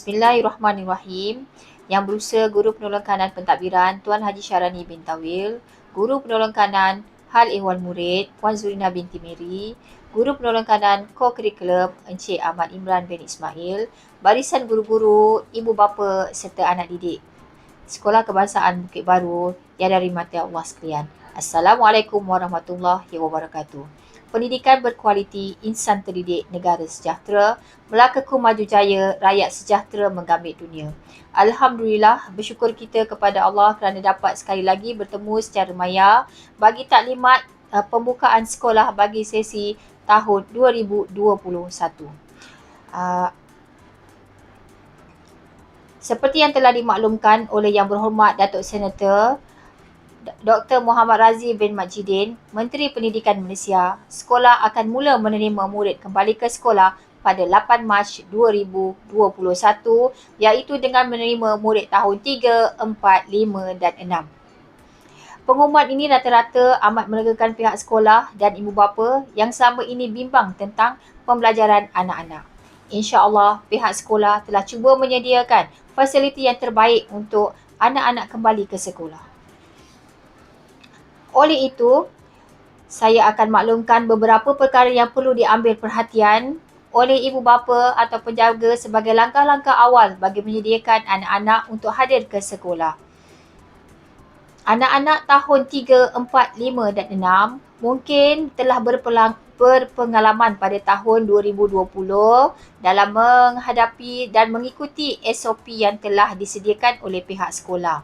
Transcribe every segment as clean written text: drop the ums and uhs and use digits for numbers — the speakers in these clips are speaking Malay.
Bismillahirrahmanirrahim. Yang berusaha Guru Penolong Kanan Pentadbiran Tuan Haji Syarani bin Tawil, Guru Penolong Kanan Hal Ehwal Murid Puan Zurina binti Mary, Guru Penolong Kanan Co-Curriculum Encik Ahmad Imran bin Ismail, barisan guru-guru, ibu bapa serta anak didik Sekolah Kebangsaan Bukit Baru yang dirahmati Allah sekalian. Assalamualaikum warahmatullahi wabarakatuh. Pendidikan berkualiti, insan terdidik, negara sejahtera, Melaka maju jaya, rakyat sejahtera menggambit dunia. Alhamdulillah, bersyukur kita kepada Allah kerana dapat sekali lagi bertemu secara maya bagi taklimat pembukaan sekolah bagi sesi tahun 2021. Seperti yang telah dimaklumkan oleh Yang Berhormat Datuk Senator Dr. Muhammad Razif bin Majidin, Menteri Pendidikan Malaysia, sekolah akan mula menerima murid kembali ke sekolah pada 8 Mac 2021 iaitu dengan menerima murid tahun 3, 4, 5 dan 6. Pengumuman ini rata-rata amat melegakan pihak sekolah dan ibu bapa yang selama ini bimbang tentang pembelajaran anak-anak. InsyaAllah, pihak sekolah telah cuba menyediakan fasiliti yang terbaik untuk anak-anak kembali ke sekolah. Oleh itu, saya akan maklumkan beberapa perkara yang perlu diambil perhatian oleh ibu bapa atau penjaga sebagai langkah-langkah awal bagi menyediakan anak-anak untuk hadir ke sekolah. Anak-anak tahun 3, 4, 5 dan 6 mungkin telah berpengalaman pada tahun 2020 dalam menghadapi dan mengikuti SOP yang telah disediakan oleh pihak sekolah.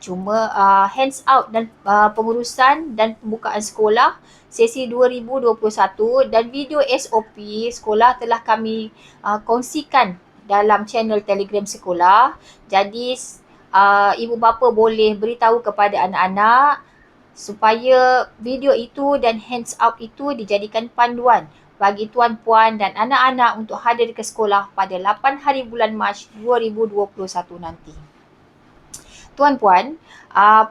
Cuma hands out dan pengurusan dan pembukaan sekolah sesi 2021 dan video SOP sekolah telah kami kongsikan dalam channel Telegram sekolah. Jadi ibu bapa boleh beritahu kepada anak-anak supaya video itu dan hands out itu dijadikan panduan bagi tuan puan dan anak-anak untuk hadir ke sekolah pada 8 hari bulan Mac 2021 nanti. Tuan puan,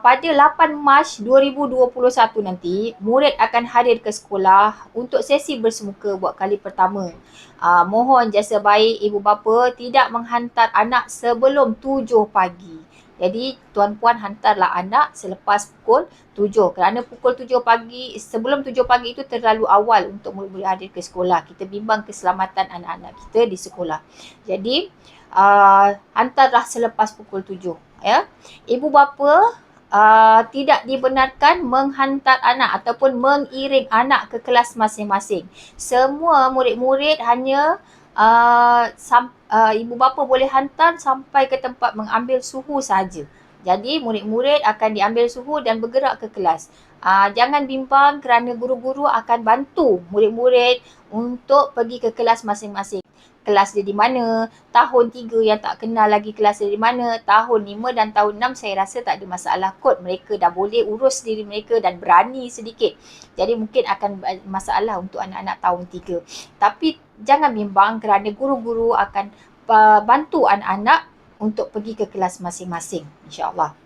pada 8 Mac 2021 nanti, murid akan hadir ke sekolah untuk sesi bersemuka buat kali pertama. Mohon jasa baik ibu bapa tidak menghantar anak sebelum 7 pagi. Jadi, tuan puan hantarlah anak selepas pukul 7 kerana pukul 7 pagi, sebelum 7 pagi itu terlalu awal untuk murid-murid hadir ke sekolah. Kita bimbang keselamatan anak-anak kita di sekolah. Jadi, hantarlah selepas pukul 7. Ya. Ibu bapa tidak dibenarkan menghantar anak ataupun mengiring anak ke kelas masing-masing. Semua murid-murid hanya ibu bapa boleh hantar sampai ke tempat mengambil suhu saja. Jadi murid-murid akan diambil suhu dan bergerak ke kelas. Jangan bimbang kerana guru-guru akan bantu murid-murid untuk pergi ke kelas masing-masing. Kelas dia di mana, tahun 3 yang tak kenal lagi kelas dia di mana, tahun 5 dan tahun 6 saya rasa tak ada masalah kot. Mereka dah boleh urus diri mereka dan berani sedikit. Jadi mungkin akan masalah untuk anak-anak tahun 3. Tapi jangan bimbang kerana guru-guru akan bantu anak-anak untuk pergi ke kelas masing-masing, insya-Allah.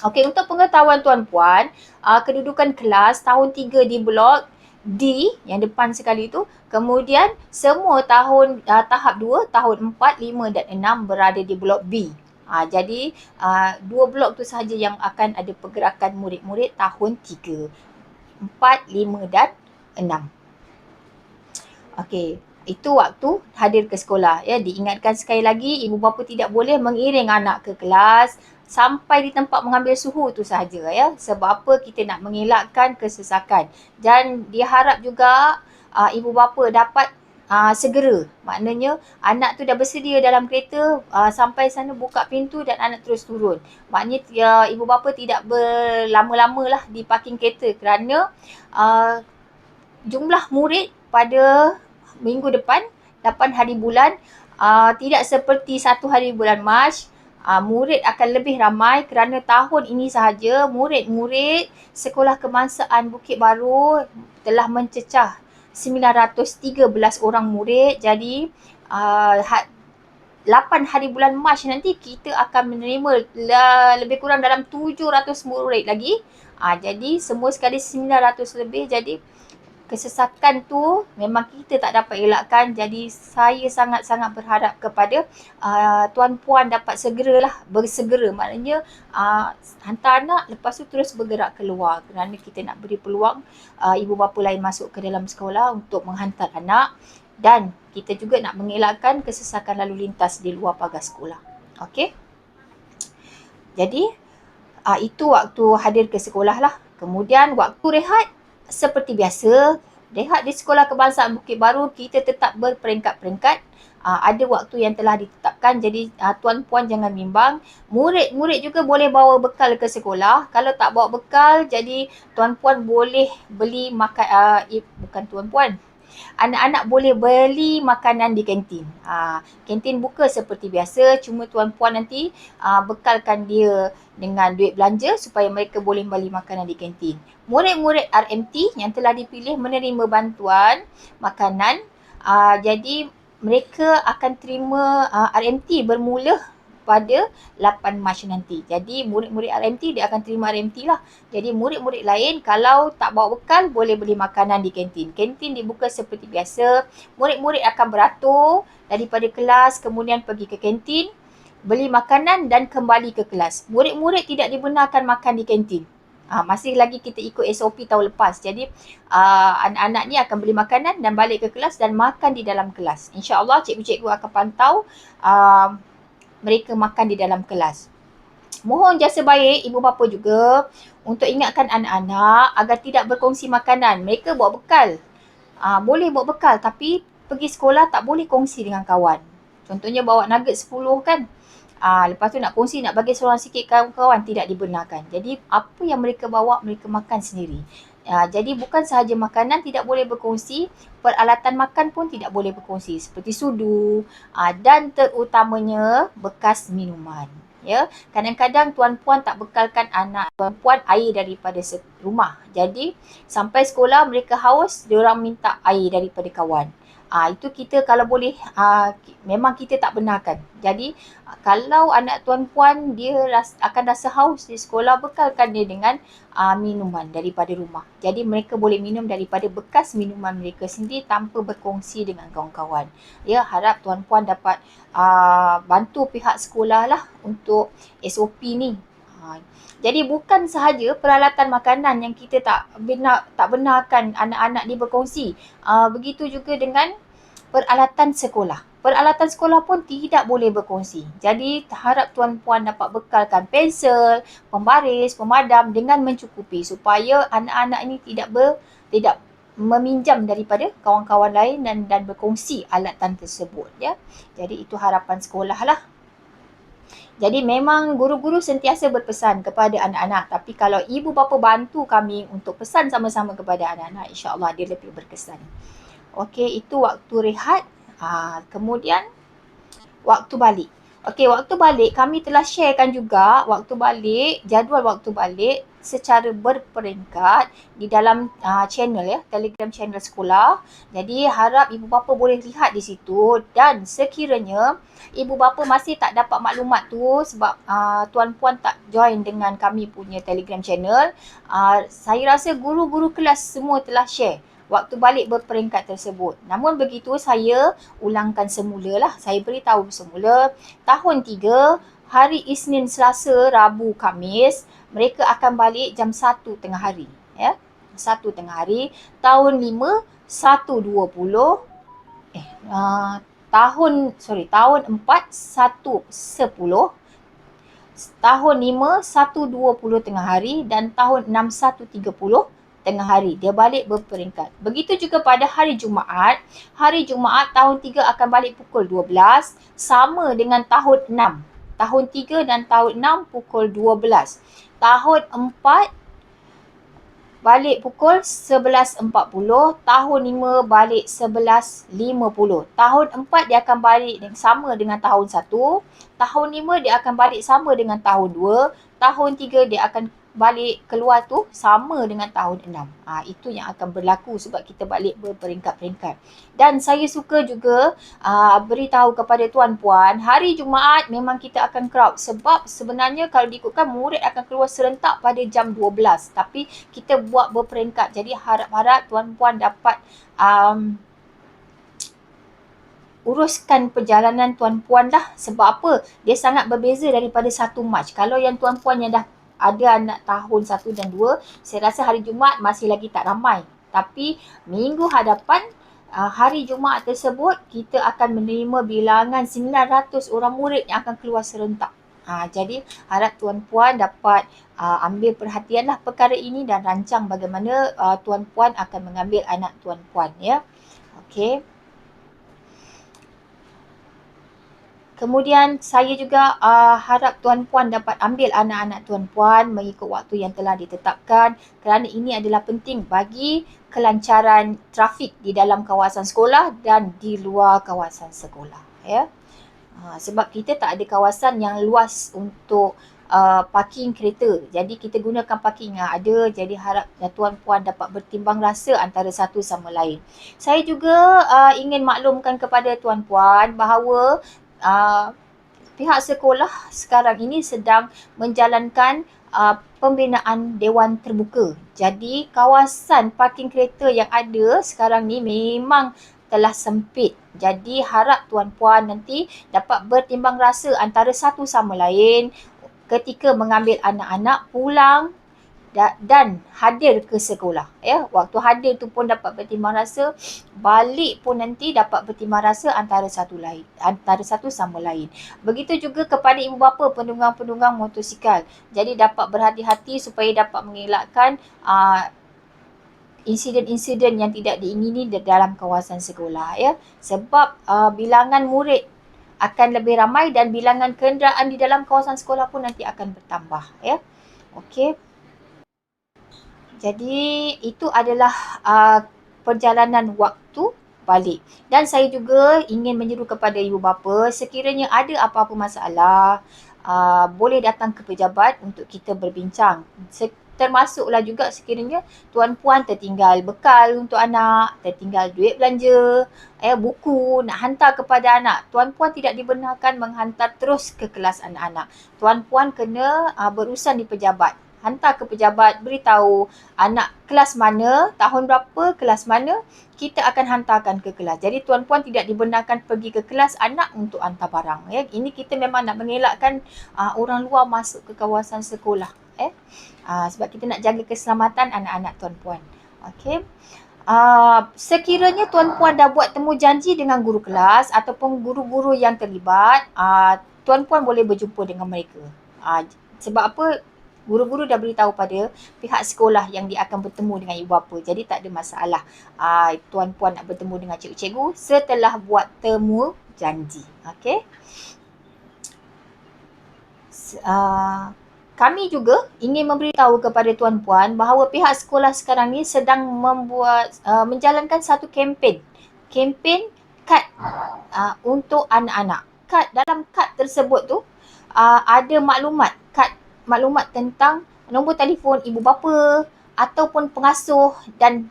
Okey, untuk pengetahuan tuan puan, kedudukan kelas tahun 3 di blok D yang depan sekali tu, kemudian semua tahun tahap 2, tahun 4, 5 dan 6 berada di blok B. Jadi 2 blok tu sahaja yang akan ada pergerakan murid-murid tahun 3, 4, 5 dan 6. Okey, itu waktu hadir ke sekolah. Ya, diingatkan sekali lagi, ibu bapa tidak boleh mengiring anak ke kelas sampai di tempat mengambil suhu tu sahaja ya. Sebab apa? Kita nak mengelakkan kesesakan. Dan diharap juga ibu bapa dapat segera. Maknanya anak tu dah bersedia dalam kereta, sampai sana buka pintu dan anak terus turun. Maknanya ibu bapa tidak berlama-lama lah di parking kereta kerana jumlah murid pada minggu depan 8 hari bulan tidak seperti 1 hari bulan Mac. Murid akan lebih ramai kerana tahun ini sahaja murid-murid Sekolah Kebangsaan Bukit Baru telah mencecah 913 orang murid. Jadi 8 hari bulan Mac nanti kita akan menerima lebih kurang dalam 700 murid lagi. Jadi semua sekali 900 lebih, jadi kesesakan tu memang kita tak dapat elakkan. Jadi saya sangat-sangat berharap kepada tuan puan dapat bersegera, maknanya hantar anak lepas tu terus bergerak keluar, kerana kita nak beri peluang ibu bapa lain masuk ke dalam sekolah untuk menghantar anak, dan kita juga nak mengelakkan kesesakan lalu lintas di luar pagar sekolah. Okey. Jadi itu waktu hadir ke sekolah lah. Kemudian waktu rehat seperti biasa, rehat di Sekolah Kebangsaan Bukit Baru kita tetap berperingkat-peringkat. Ada waktu yang telah ditetapkan, jadi tuan puan jangan bimbang. Murid-murid juga boleh bawa bekal ke sekolah. Kalau tak bawa bekal, jadi tuan puan boleh beli makan, bukan tuan puan, anak-anak boleh beli makanan di kantin. Kantin buka seperti biasa, cuma tuan puan nanti bekalkan dia dengan duit belanja supaya mereka boleh beli makanan di kantin. Murid-murid RMT yang telah dipilih menerima bantuan makanan, jadi mereka akan terima RMT bermula pada 8 Mac nanti. Jadi murid-murid RMT dia akan terima RMT lah. Jadi murid-murid lain kalau tak bawa bekal boleh beli makanan di kantin. Kantin dibuka seperti biasa. Murid-murid akan beratur daripada kelas, kemudian pergi ke kantin, beli makanan dan kembali ke kelas. Murid-murid tidak dibenarkan makan di kantin. Masih lagi kita ikut SOP tahun lepas. Jadi anak-anak ni akan beli makanan dan balik ke kelas dan makan di dalam kelas. InsyaAllah cikgu-cikgu akan pantau mereka makan di dalam kelas. Mohon jasa baik ibu bapa juga untuk ingatkan anak-anak agar tidak berkongsi makanan. Mereka bawa bekal. Boleh bawa bekal tapi pergi sekolah tak boleh kongsi dengan kawan. Contohnya bawa nugget 10 kan. Lepas tu nak kongsi, nak bagi seorang sikit kawan-kawan, tidak dibenarkan. Jadi apa yang mereka bawa, mereka makan sendiri. Jadi bukan sahaja makanan tidak boleh berkongsi, peralatan makan pun tidak boleh berkongsi seperti sudu dan terutamanya bekas minuman. Ya, kadang-kadang tuan puan tak bekalkan anak tuan puan air daripada rumah. Jadi sampai sekolah mereka haus, diorang minta air daripada kawan. Itu kita kalau boleh memang kita tak benarkan. Jadi kalau anak tuan puan dia akan rasa haus di sekolah, bekalkan dia dengan minuman daripada rumah. Jadi mereka boleh minum daripada bekas minuman mereka sendiri tanpa berkongsi dengan kawan-kawan. Ya, harap tuan puan dapat bantu pihak sekolah lah untuk SOP ni. Jadi bukan sahaja peralatan makanan yang kita tak benarkan anak-anak dia berkongsi. Begitu juga dengan peralatan sekolah. Peralatan sekolah pun tidak boleh berkongsi. Jadi harap tuan puan dapat bekalkan pensel, pembaris, pemadam dengan mencukupi supaya anak-anak ini tidak meminjam daripada kawan-kawan lain dan berkongsi alatan tersebut, ya. Jadi itu harapan sekolah lah. Jadi memang guru-guru sentiasa berpesan kepada anak-anak, tapi kalau ibu bapa bantu kami untuk pesan sama-sama kepada anak-anak, insya-Allah dia lebih berkesan. Okey, itu waktu rehat. Kemudian waktu balik. Okey, waktu balik kami telah sharekan juga jadual waktu balik secara berperingkat di dalam channel, ya, Telegram channel sekolah. Jadi harap ibu bapa boleh lihat di situ, dan sekiranya ibu bapa masih tak dapat maklumat tu sebab tuan puan tak join dengan kami punya Telegram channel, saya rasa guru-guru kelas semua telah share waktu balik berperingkat tersebut. Namun begitu saya ulangkan semula lah. Saya beritahu semula, tahun 3, hari Isnin, Selasa, Rabu, Khamis, mereka akan balik jam 1 tengah hari. Ya, 1 tengah hari. Tahun 5, 1.20. Tahun 4, 1.10. Tahun 5, 1.20 tengah hari, dan tahun 6, 1.30 tengah hari. Dia balik berperingkat. Begitu juga pada hari Jumaat. Hari Jumaat tahun 3 akan balik pukul 12, sama dengan tahun 6. Tahun 3 dan tahun 6 pukul 12. Tahun 4 balik pukul 11.40. Tahun 5 balik 11.50. Tahun 4 dia akan balik sama dengan tahun 1. Tahun 5 dia akan balik sama dengan tahun 2. Tahun 3 dia akan balik keluar tu sama dengan tahun 6. Itu yang akan berlaku sebab kita balik berperingkat-peringkat. Dan saya suka juga beritahu kepada tuan-puan, hari Jumaat memang kita akan crowd sebab sebenarnya kalau diikutkan murid akan keluar serentak pada jam 12. Tapi kita buat berperingkat. Jadi harap-harap tuan-puan dapat uruskan perjalanan tuan-puan lah. Sebab apa? Dia sangat berbeza daripada 1 Mac. Kalau yang tuan-puan yang dah ada anak tahun 1 dan 2, saya rasa hari Jumaat masih lagi tak ramai. Tapi minggu hadapan, hari Jumaat tersebut, kita akan menerima bilangan 900 orang murid yang akan keluar serentak. Jadi harap tuan-puan dapat ambil perhatianlah perkara ini dan rancang bagaimana tuan-puan akan mengambil anak tuan-puan, ya. Okey. Kemudian saya juga harap tuan-puan dapat ambil anak-anak tuan-puan mengikut waktu yang telah ditetapkan kerana ini adalah penting bagi kelancaran trafik di dalam kawasan sekolah dan di luar kawasan sekolah. Ya. Sebab kita tak ada kawasan yang luas untuk parking kereta. Jadi kita gunakan parking yang ada. Jadi harap tuan-puan dapat bertimbang rasa antara satu sama lain. Saya juga ingin maklumkan kepada tuan-puan bahawa pihak sekolah sekarang ini sedang menjalankan pembinaan dewan terbuka. Jadi kawasan parking kereta yang ada sekarang ni memang telah sempit. Jadi harap tuan-puan nanti dapat bertimbang rasa antara satu sama lain ketika mengambil anak-anak pulang dan hadir ke sekolah. Ya, waktu hadir tu pun dapat bertimbang rasa, balik pun nanti dapat bertimbang rasa antara satu sama lain. Begitu juga kepada ibu bapa penunggang-penunggang motosikal. Jadi dapat berhati-hati supaya dapat mengelakkan insiden-insiden yang tidak diingini dalam kawasan sekolah, ya. Sebab bilangan murid akan lebih ramai dan bilangan kenderaan di dalam kawasan sekolah pun nanti akan bertambah, ya. Okey. Jadi itu adalah perjalanan waktu balik. Dan saya juga ingin menyeru kepada ibu bapa, sekiranya ada apa-apa masalah, boleh datang ke pejabat untuk kita berbincang. Termasuklah juga sekiranya tuan-puan tertinggal bekal untuk anak, tertinggal duit belanja, buku nak hantar kepada anak. Tuan-puan tidak dibenarkan menghantar terus ke kelas anak-anak. Tuan-puan kena berurusan di pejabat. Hantar ke pejabat, beritahu anak kelas mana, tahun berapa, kelas mana, kita akan hantarkan ke kelas. Jadi tuan-puan tidak dibenarkan pergi ke kelas anak untuk hantar barang. Ya. Ini kita memang nak mengelakkan orang luar masuk ke kawasan sekolah. Sebab kita nak jaga keselamatan anak-anak tuan-puan. Okey. Sekiranya tuan-puan dah buat temu janji dengan guru kelas ataupun guru-guru yang terlibat, tuan-puan boleh berjumpa dengan mereka. Sebab apa? Guru-guru dah beritahu pada pihak sekolah yang dia akan bertemu dengan ibu bapa. Jadi tak ada masalah. Tuan-puan nak bertemu dengan cikgu-cikgu setelah buat temu janji. Okey. Kami juga ingin memberitahu kepada tuan-puan bahawa pihak sekolah sekarang ni sedang menjalankan satu kempen. Kempen kad untuk anak-anak. Dalam kad tersebut tu ada maklumat tentang nombor telefon ibu bapa ataupun pengasuh dan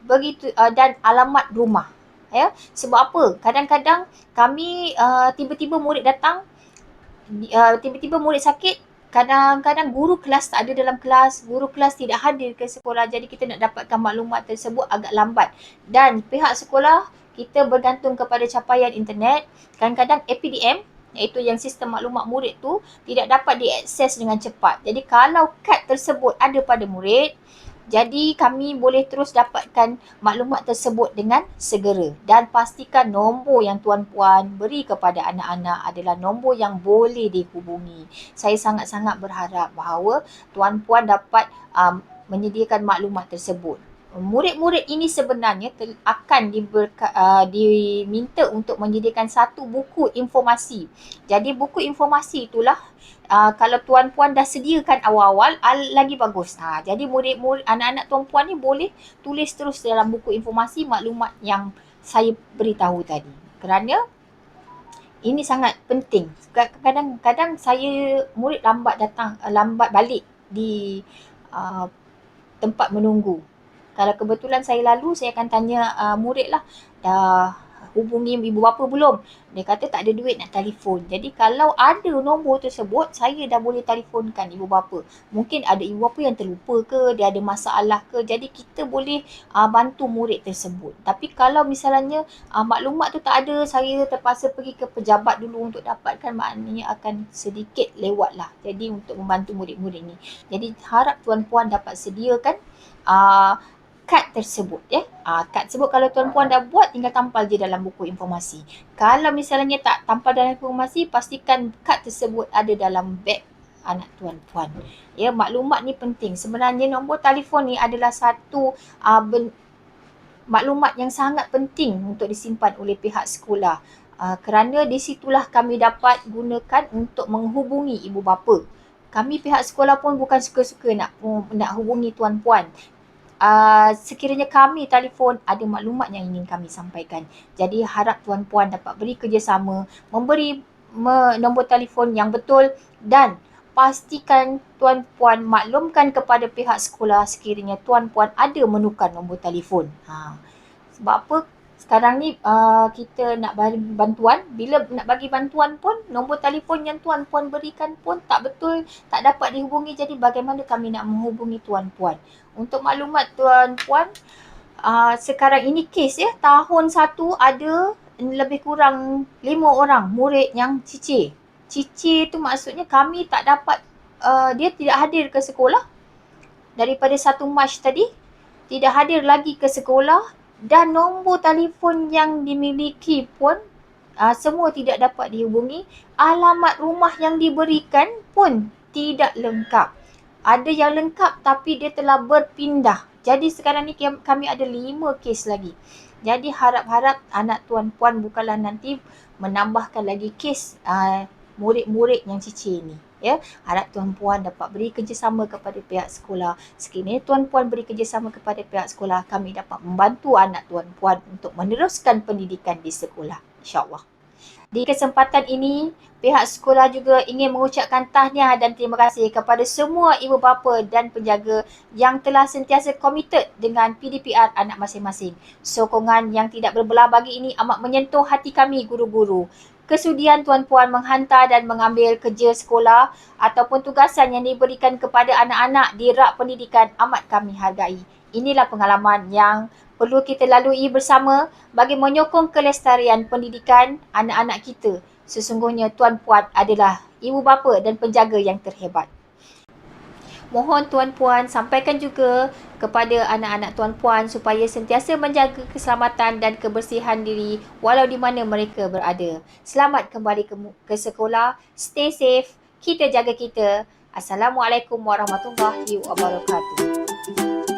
dan alamat rumah. Ya, sebab apa? Kadang-kadang kami tiba-tiba murid datang, tiba-tiba murid sakit, kadang-kadang guru kelas tak ada dalam kelas, guru kelas tidak hadir ke sekolah, jadi kita nak dapatkan maklumat tersebut agak lambat. Dan pihak sekolah kita bergantung kepada capaian internet, kadang-kadang APDM iaitu yang sistem maklumat murid tu tidak dapat diakses dengan cepat. Jadi kalau kad tersebut ada pada murid, jadi kami boleh terus dapatkan maklumat tersebut dengan segera. Dan pastikan nombor yang tuan-puan beri kepada anak-anak adalah nombor yang boleh dihubungi. Saya sangat-sangat berharap bahawa tuan-puan dapat menyediakan maklumat tersebut. Murid-murid ini sebenarnya akan diminta untuk menyediakan satu buku informasi. Jadi buku informasi itulah kalau tuan-puan dah sediakan awal-awal lagi bagus. Jadi murid-murid, anak-anak tuan-puan ni boleh tulis terus dalam buku informasi maklumat yang saya beritahu tadi. Kerana ini sangat penting. Kadang-kadang murid lambat balik di tempat menunggu. Kalau kebetulan saya lalu, saya akan tanya murid lah, dah hubungi ibu bapa belum? Dia kata tak ada duit nak telefon. Jadi kalau ada nombor tersebut, saya dah boleh telefonkan ibu bapa. Mungkin ada ibu bapa yang terlupa ke, dia ada masalah ke. Jadi kita boleh bantu murid tersebut. Tapi kalau misalnya maklumat tu tak ada, saya terpaksa pergi ke pejabat dulu untuk dapatkan, maknanya akan sedikit lewat lah. Jadi untuk membantu murid-murid ni. Jadi harap tuan-puan dapat sediakan kad tersebut ya. Kad tersebut kalau tuan-puan dah buat, tinggal tampal je dalam buku informasi. Kalau misalnya tak tampal dalam buku informasi, pastikan kad tersebut ada dalam beg anak tuan-puan. Ya, maklumat ni penting. Sebenarnya nombor telefon ni adalah satu maklumat yang sangat penting untuk disimpan oleh pihak sekolah. Kerana di situlah kami dapat gunakan untuk menghubungi ibu bapa. Kami pihak sekolah pun bukan suka-suka nak hubungi tuan-puan. Sekiranya kami telefon, ada maklumat yang ingin kami sampaikan. Jadi harap tuan-puan dapat beri kerjasama, memberi nombor telefon yang betul dan pastikan tuan-puan maklumkan kepada pihak sekolah sekiranya tuan-puan ada menukar nombor telefon. Sebab apa? Sekarang ni kita nak bagi bantuan, bila nak bagi bantuan pun nombor telefon yang tuan-puan berikan pun tak betul, tak dapat dihubungi. Jadi bagaimana kami nak menghubungi tuan-puan? Untuk maklumat tuan-puan, sekarang ini kes ya, tahun 1 ada lebih kurang 5 orang murid yang cicir. Cicir tu maksudnya kami tak dapat, dia tidak hadir ke sekolah daripada 1 Mac tadi, tidak hadir lagi ke sekolah. Dan nombor telefon yang dimiliki pun semua tidak dapat dihubungi. Alamat rumah yang diberikan pun tidak lengkap. Ada yang lengkap tapi dia telah berpindah. Jadi sekarang ni kami ada 5 kes lagi. Jadi harap-harap anak tuan-puan bukanlah nanti menambahkan lagi kes murid-murid yang cicir ni. Ya, harap tuan-puan dapat beri kerjasama kepada pihak sekolah. Sekiranya tuan-puan beri kerjasama kepada pihak sekolah, kami dapat membantu anak tuan-puan untuk meneruskan pendidikan di sekolah, insya-Allah. Di kesempatan ini, pihak sekolah juga ingin mengucapkan tahniah dan terima kasih kepada semua ibu bapa dan penjaga yang telah sentiasa komited dengan PDPR anak masing-masing. Sokongan yang tidak berbelah bagi ini amat menyentuh hati kami guru-guru. Kesudian tuan-puan menghantar dan mengambil kerja sekolah ataupun tugasan yang diberikan kepada anak-anak di rak pendidikan amat kami hargai. Inilah pengalaman yang perlu kita lalui bersama bagi menyokong kelestarian pendidikan anak-anak kita. Sesungguhnya tuan-puan adalah ibu bapa dan penjaga yang terhebat. Mohon tuan-puan sampaikan juga kepada anak-anak tuan-puan supaya sentiasa menjaga keselamatan dan kebersihan diri walau di mana mereka berada. Selamat kembali ke sekolah. Stay safe. Kita jaga kita. Assalamualaikum warahmatullahi wabarakatuh.